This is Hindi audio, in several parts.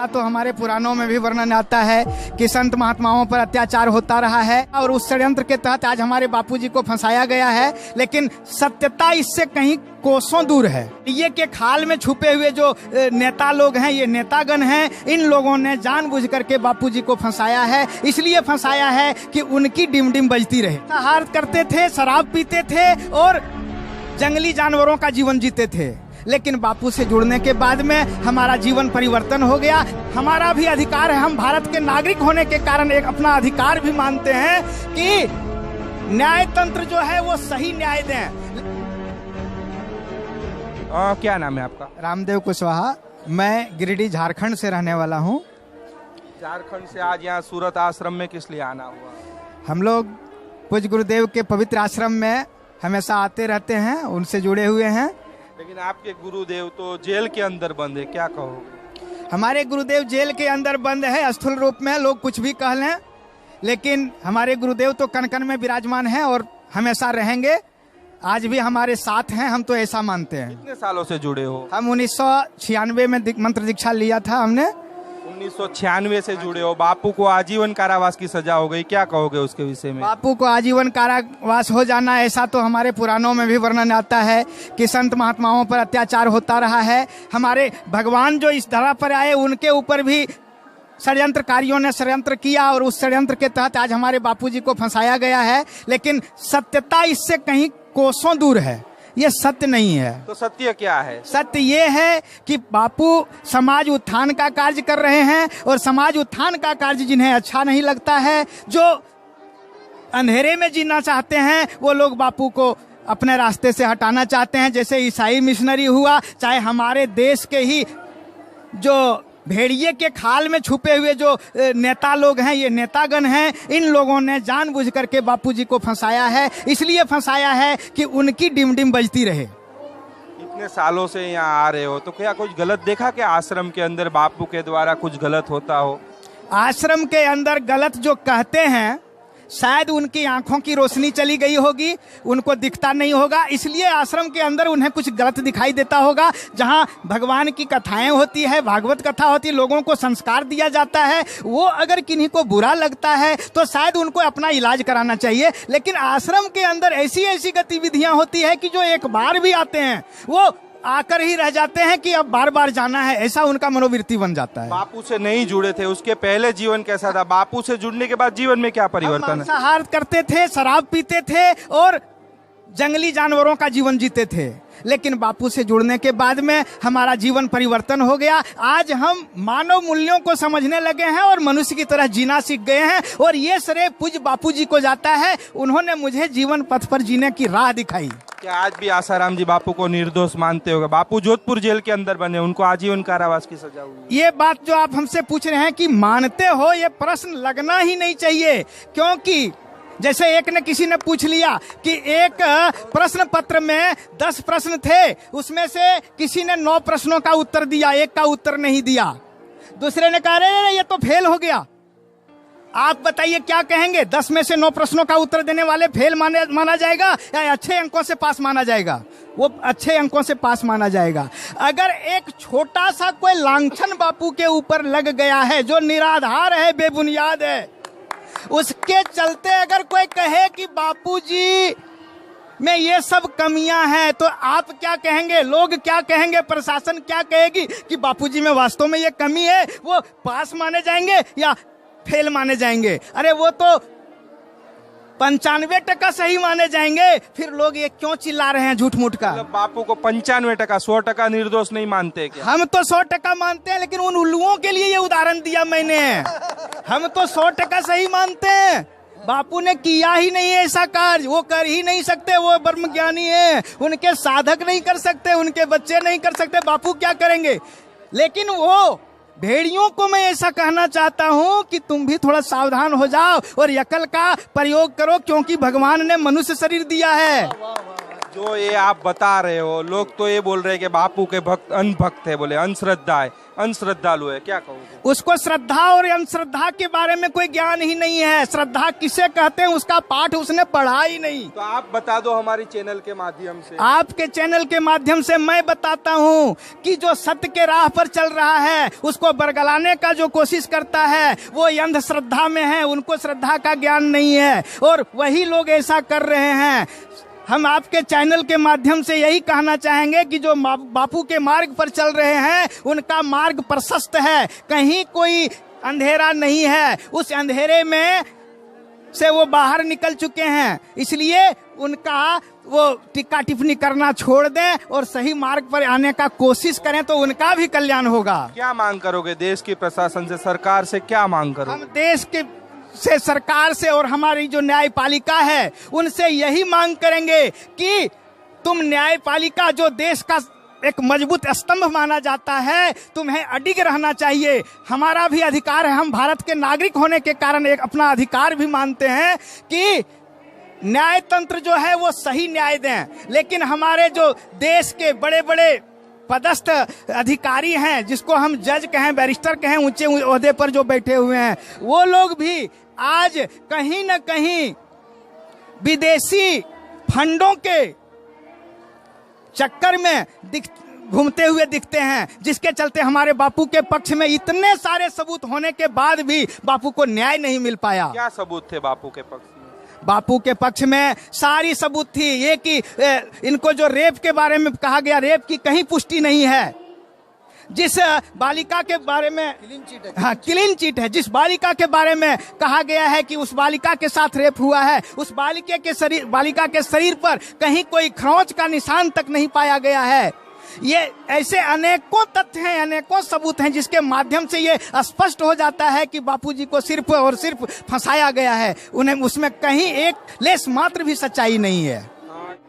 ऐसा तो हमारे पुराणों में भी वर्णन आता है कि संत महात्माओं पर अत्याचार होता रहा है और उस षड्यंत्र के तहत आज हमारे बापूजी को फंसाया गया है, लेकिन सत्यता इससे कहीं कोसों दूर है। ये के खाल में छुपे हुए जो नेता लोग हैं, ये नेतागण हैं, इन लोगों ने जानबूझ करके बापूजी को फंसाया है। इसलिए फंसाया है कि उनकी डिम डिम बजती रहे। हार करते थे, शराब पीते थे और जंगली जानवरों का जीवन जीते थे, लेकिन बापू से जुड़ने के बाद में हमारा जीवन परिवर्तन हो गया। हमारा भी अधिकार है, हम भारत के नागरिक होने के कारण एक अपना अधिकार भी मानते हैं कि न्याय तंत्र जो है वो सही न्याय दें। क्या नाम है आपका? रामदेव कुशवाहा। मैं गिरिडीह झारखंड से रहने वाला हूँ। झारखंड से आज यहाँ सूरत आश्रम में किस लिए आना हुआ? हम लोग पूज्य गुरुदेव के पवित्र आश्रम में हमेशा आते रहते हैं, उनसे जुड़े हुए हैं। लेकिन आपके गुरुदेव तो जेल के अंदर बंद है, क्या कहोगे? हमारे गुरुदेव जेल के अंदर बंद है, स्थूल रूप में लोग कुछ भी कह लें, लेकिन हमारे गुरुदेव तो कण कण में विराजमान हैं और हमेशा रहेंगे। आज भी हमारे साथ हैं, हम तो ऐसा मानते हैं। कितने सालों से जुड़े हो? हम 1996 में मंत्र दीक्षा लिया था हमने। 1996 से जुड़े हो। बापू को आजीवन कारावास की सजा हो गई, क्या कहोगे उसके विषय में? बापू को आजीवन कारावास हो जाना, ऐसा तो हमारे पुराणों में भी वर्णन आता है कि संत महात्माओं पर अत्याचार होता रहा है। हमारे भगवान जो इस धरा पर आए उनके ऊपर भी षड्यंत्रकारियों ने षड्यंत्र किया और उस षड्यंत्र के तहत आज हमारे बापूजी को फंसाया गया है, लेकिन सत्यता इससे कहीं कोसों दूर है। ये सत्य नहीं है। तो सत्य क्या है? सत्य ये है कि बापू समाज उत्थान का कार्य कर रहे हैं और समाज उत्थान का कार्य जिन्हें अच्छा नहीं लगता है, जो अंधेरे में जीना चाहते हैं, वो लोग बापू को अपने रास्ते से हटाना चाहते हैं। जैसे ईसाई मिशनरी हुआ, चाहे हमारे देश के ही जो भेड़िए के खाल में छुपे हुए जो नेता लोग हैं, ये नेतागण हैं, इन लोगों ने जानबूझ करके बापूजी को फंसाया है। इसलिए फंसाया है कि उनकी डिम डिम बजती रहे। इतने सालों से यहाँ आ रहे हो, तो क्या कुछ गलत देखा कि आश्रम के अंदर बापू के द्वारा कुछ गलत होता हो? आश्रम के अंदर गलत जो कहते हैं, शायद उनकी आंखों की रोशनी चली गई होगी, उनको दिखता नहीं होगा, इसलिए आश्रम के अंदर उन्हें कुछ गलत दिखाई देता होगा। जहां भगवान की कथाएं होती है, भागवत कथा होती है, लोगों को संस्कार दिया जाता है, वो अगर किन्हीं को बुरा लगता है तो शायद उनको अपना इलाज कराना चाहिए। लेकिन आश्रम के अंदर ऐसी ऐसी गतिविधियां होती है कि जो एक बार भी आते हैं वो आकर ही रह जाते हैं कि अब बार बार जाना है, ऐसा उनका मनोवृत्ति बन जाता है। बापू से नहीं जुड़े थे, उसके पहले जीवन कैसा था? बापू से जुड़ने के बाद जीवन में क्या परिवर्तन है? मांसाहार करते थे, शराब पीते थे और जंगली जानवरों का जीवन जीते थे, लेकिन बापू से जुड़ने के बाद में हमारा जीवन परिवर्तन हो गया। आज हम मानव मूल्यों को समझने लगे हैं और मनुष्य की तरह जीना सीख गए हैं और ये श्रेय पूज्य बापूजी को जाता है। उन्होंने मुझे जीवन पथ पर जीने की राह दिखाई। क्या आज भी आसाराम जी बापू को निर्दोष मानते होगा? बापू जोधपुर जेल के अंदर बने, उनको आजीवन कारावास की सजा हुई। ये बात जो आप हमसे पूछ रहे हैं कि मानते हो, ये प्रश्न लगना ही नहीं चाहिए, क्योंकि जैसे एक ने किसी ने पूछ लिया कि एक प्रश्न पत्र में 10 प्रश्न थे, उसमें से किसी ने 9 प्रश्नों का उत्तर दिया, एक का उत्तर नहीं दिया। दूसरे ने कहा अरे ये तो फेल हो गया। आप बताइए क्या कहेंगे? 10 में से 9 प्रश्नों का उत्तर देने वाले फेल माना जाएगा या अच्छे अंकों से पास माना जाएगा? वो अच्छे अंकों से पास माना जाएगा। अगर एक छोटा सा कोई लांछन बापू के ऊपर लग गया है जो निराधार है, बेबुनियाद है, उसके चलते अगर कोई कहे कि बापूजी में ये सब कमियां हैं, तो आप क्या कहेंगे? लोग क्या कहेंगे? प्रशासन क्या कहेगी कि बापूजी में वास्तव में ये कमी है? वो पास माने जाएंगे या फेल माने जाएंगे? अरे वो तो 95% सही माने जाएंगे। फिर लोग ये क्यों चिल्ला रहे हैं झूठ मूठ का? मतलब बापू को 95%, 100% निर्दोष नहीं मानते क्या? हम तो 100% मानते हैं, लेकिन उन उल्लुओं के लिए ये उदाहरण दिया मैंने। हम तो 100% सही मानते हैं। बापू ने किया ही नहीं है ऐसा कार्य, वो कर ही नहीं सकते, वो ब्रह्म ज्ञानी है, उनके साधक नहीं कर सकते, उनके बच्चे नहीं कर सकते, बापू क्या करेंगे? लेकिन वो भेड़ियों को मैं ऐसा कहना चाहता हूं कि तुम भी थोड़ा सावधान हो जाओ और अकल का प्रयोग करो, क्योंकि भगवान ने मनुष्य शरीर दिया है। जो ये आप बता रहे हो, लोग तो ये बोल रहे हैं कि बापू के भक्त अंधभक्त है, बोले अंधश्रद्धा है, अंधश्रद्धालु है, क्या कहोगे? उसको श्रद्धा और अंधश्रद्धा के बारे में कोई ज्ञान ही नहीं है। श्रद्धा किसे कहते हैं उसका पाठ उसने पढ़ा ही नहीं। तो आप बता दो हमारी चैनल के माध्यम से। आपके चैनल के माध्यम से मैं बताता हूँ कि जो सत्य के राह पर चल रहा है उसको बरगलाने का जो कोशिश करता है वो अंधश्रद्धा में है, उनको श्रद्धा का ज्ञान नहीं है और वही लोग ऐसा कर रहे हैं। हम आपके चैनल के माध्यम से यही कहना चाहेंगे कि जो बापू के मार्ग पर चल रहे हैं उनका मार्ग प्रशस्त है, कहीं कोई अंधेरा नहीं है, उस अंधेरे में से वो बाहर निकल चुके हैं। इसलिए उनका वो टिक्का टिप्पणी करना छोड़ दें और सही मार्ग पर आने का कोशिश करें तो उनका भी कल्याण होगा। क्या मांग करोगे देश की प्रशासन से, सरकार से क्या मांग करोगे? हम देश के से सरकार से और हमारी जो न्यायपालिका है उनसे यही मांग करेंगे कि तुम न्यायपालिका जो देश का एक मजबूत स्तंभ माना जाता है, तुम्हें अडिग रहना चाहिए। हमारा भी अधिकार है, हम भारत के नागरिक होने के कारण एक अपना अधिकार भी मानते हैं कि न्याय तंत्र जो है वो सही न्याय दें। लेकिन हमारे जो देश के बड़े बड़े पदस्थ अधिकारी हैं, जिसको हम जज कहें, बैरिस्टर कहें, ऊंचे ओहदे पर जो बैठे हुए हैं, वो लोग भी आज कहीं न कहीं विदेशी फंडों के चक्कर में घूमते हुए दिखते हैं, जिसके चलते हमारे बापू के पक्ष में इतने सारे सबूत होने के बाद भी बापू को न्याय नहीं मिल पाया। क्या सबूत थे बापू के पक्ष में? बापू के पक्ष में सारी सबूत थी। ये कि इनको जो रेप के बारे में कहा गया, रेप की कहीं पुष्टि नहीं है। जिस बालिका के बारे में क्लीन चिट है, जिस बालिका के बारे में कहा गया है कि उस बालिका के साथ रेप हुआ है, उस बालिका के शरीर पर कहीं कोई खरोंच का निशान तक नहीं पाया गया है। ये ऐसे अनेकों तथ्य हैं, अनेकों सबूत हैं जिसके माध्यम से ये स्पष्ट हो जाता है कि बापूजी को सिर्फ और सिर्फ फंसाया गया है। उन्हें उसमें कहीं एक लेस मात्र भी सच्चाई नहीं है।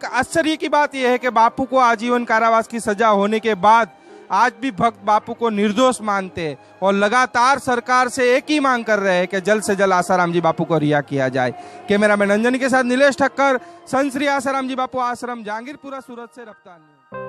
आश्चर्य की बात यह है कि बापू को आजीवन कारावास की सजा होने के बाद आज भी भक्त बापू को निर्दोष मानते हैं और लगातार सरकार से एक ही मांग कर रहे हैं कि जल्द से जल्द आसाराम जी बापू को रिहा किया जाए। कैमरामैन अंजनी के साथ नीलेश ठक्कर, संत श्री आसाराम जी बापू आश्रम, जहांगीरपुरा, सूरत से रफ्तार।